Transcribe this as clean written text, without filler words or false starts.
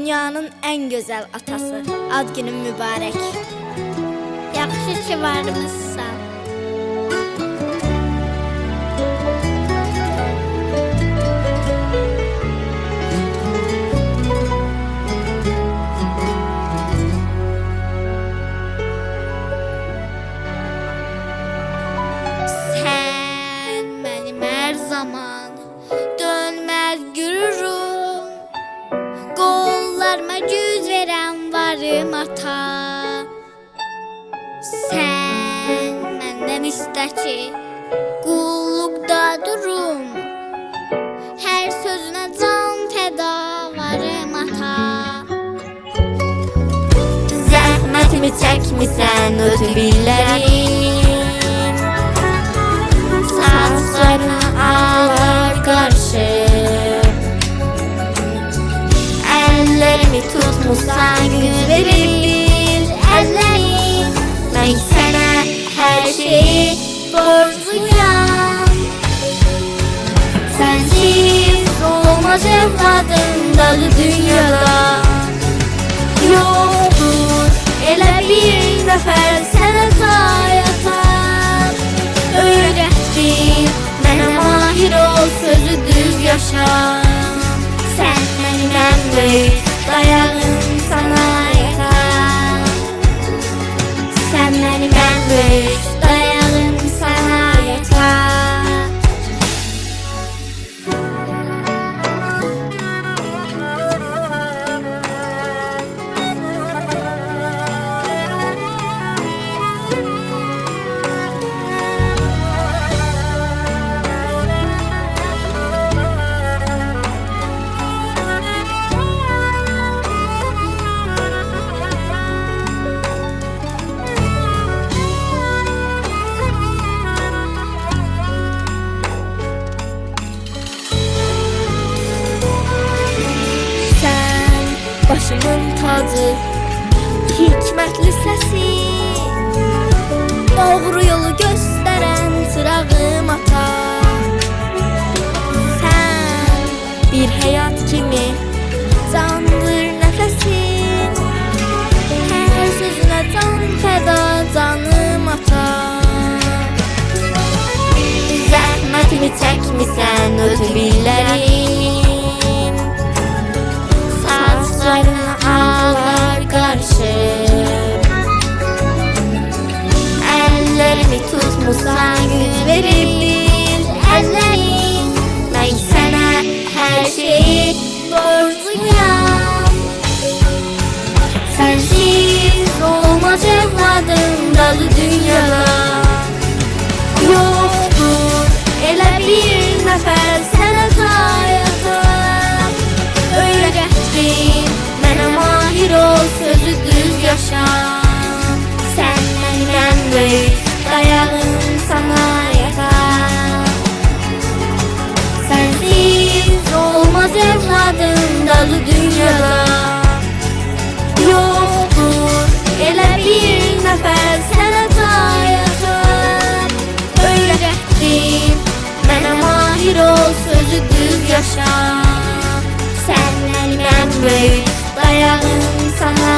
dünyanın en güzel atası. Ad günün mübarek. Yaxşı ki varmışsan. Sen benim her zaman dönmez gürürüm. Qollarıma güc veren varım ata. Sen məndən istə ki, qulluqda durum. Hər sözünə can fəda varım ata. Zəhmətimi çəkmisən ötübüllərim, saçlarına ağlar qarışıb. Əllərimi tutmusan gün verir əllərim. Mən sənə hər şeyi borcluyam. Sənsiz olmaz evladım dalı dünyada. Yoktur elə bir nəfər sənə sayatan. Öyrətdin mənə mahir ol, sözü düz yaşa. Sən mənim ən böyük dayağım, sana yeter. Sen benim en büyük dayağım, sana yeter. Başımın tacı, hikmətli səsi, doğru yolu göstərən çırağım ata. Sən bir həyat kimi candır nəfəsin, hər sözünə can fəda canım ata. Zəhmətimi çəkmisən ötübüllərim, saçlarına ağlar qarışıb. Əllərimi tutmusan gün verib əllərim. Mən sənə hər şeyi borcluyam. Sənsiz olmaz evladım dalı dünyada. Yoktur elə bir nəfər sənə sayatan. Öyrətdin mənə mahir ol, sözü düz yaşa. Sən mənim ən böyük dayağım, sana yeter. Sənsiz olmaz evladım dalı dünyada. Yoktur elə bir nəfər sənə sayatan. Öyrətdin mənə mahir ol, sözü düz yaşa. Sen benim en büyük dayağım, sana